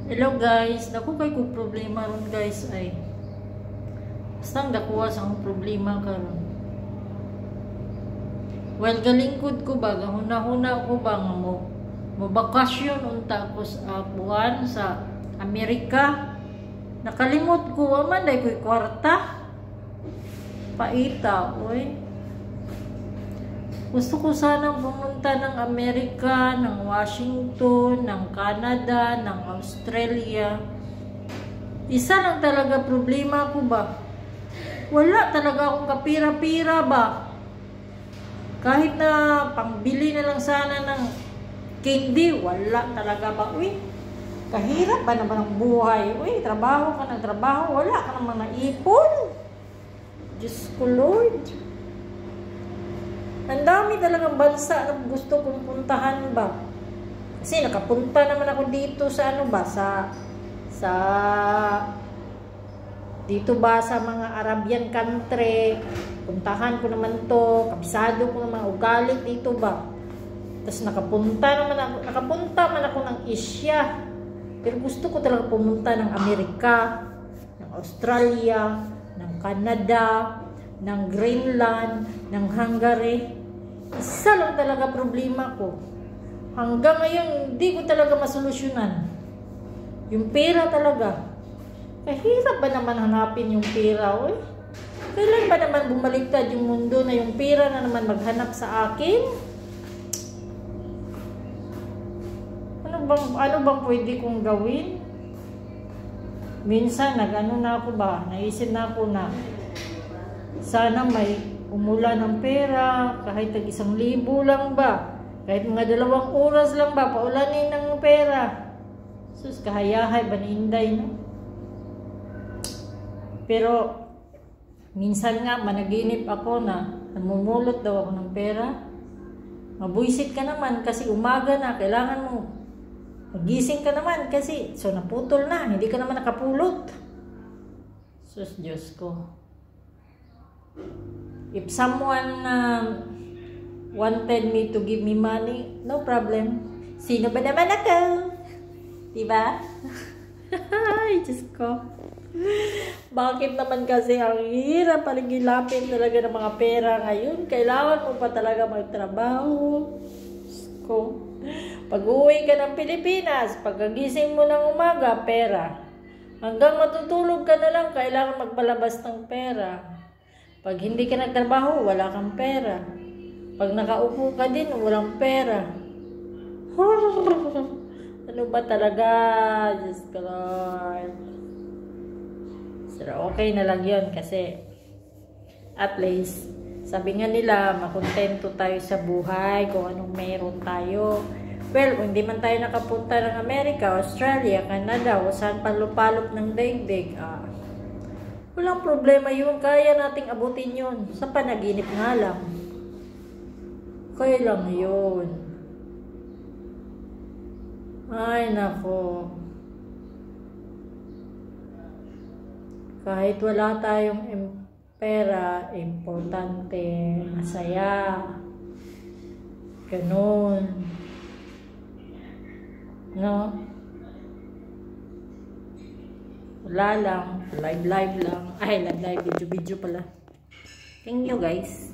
Hello guys, naku kay kong problema ron guys ay bastang dakuha sa akong problema karon. Well, galingkod ko ba, huna-huna ko ba nga mo bakasyon unta ko sa buwan sa Amerika. Nakalimot ko, aman day ko'y kwarta. Paita, oy. Gusto ko sanang pumunta ng Amerika, ng Washington, ng Canada, ng Australia. Isa lang talaga problema ko ba? Wala talaga akong kapira-pira ba? Kahit na pangbili na lang sana ng candy, wala talaga ba? Uy, kahirap ba naman ang buhay? Uy, trabaho ka ng trabaho, wala ka naman naipon. Diyos ko Lord. Ang dami talagang bansa na gusto kong puntahan ba. Kasi nakapunta naman ako dito sa ano ba, sa dito ba sa mga Arabian country. Puntahan ko naman to, kabisado ko naman ugali dito ba. Tapos nakapunta man ako ng Asia. Pero gusto ko talaga pumunta ng Amerika, ng Australia, ng Canada, ng Greenland, ng Hungary. Isa lang talaga problema ko. Hanggang ngayon, hindi ko talaga masolusyonan. Yung pera talaga. Kahirap ba naman hanapin yung pera, oy? Kailan ba naman bumaliktad yung mundo na yung pera na naman maghanap sa akin? Ano bang pwede kong gawin? Minsan, nag-ano na ako ba? Naisip na ako na sana may umulan ng pera, kahit tag 1,000 lang ba? Kahit mga 2 oras lang ba, paulanin ng pera. Sus, kahayahay, baninday, no? Pero, minsan nga, managinip ako na namumulot daw ako ng pera. Mabuisit ka naman kasi umaga na, kailangan mo. Magising ka naman kasi, so naputol na, hindi ka naman nakapulot. Sus, Diyos ko. If someone wanted me to give me money, no problem. Sino ba naman ako? Diba? Ay, Diyos ko. Bakit naman kasi ang hirap paligilapin talaga ng mga pera ngayon? Kailangan mo pa talaga magtrabaho. Diyos ko. Pag-uwi ka ng Pilipinas, pagkagising mo ng umaga, pera. Hanggang matutulog ka na lang, kailangan magpalabas ng pera. Pag hindi ka nagtrabaho, wala kang pera. Pag nakaupo ka din, walang pera. Ano ba talaga? Diyos ko Lord. So, okay na lang yun kasi at least, sabi nga nila, makontento tayo sa buhay kung anong meron tayo. Well, kung hindi man tayo nakapunta ng Amerika, Australia, Canada, o saan palupalop ng daigdig, walang problema yun. Kaya nating abutin yun. Sa panaginip nga lang. Kaya lang yun. Ay, nako. Kahit wala tayong pera, importante, masaya. Ganun. No? Wala lang. Live lang. Ay, live. Video pala. Thank you guys.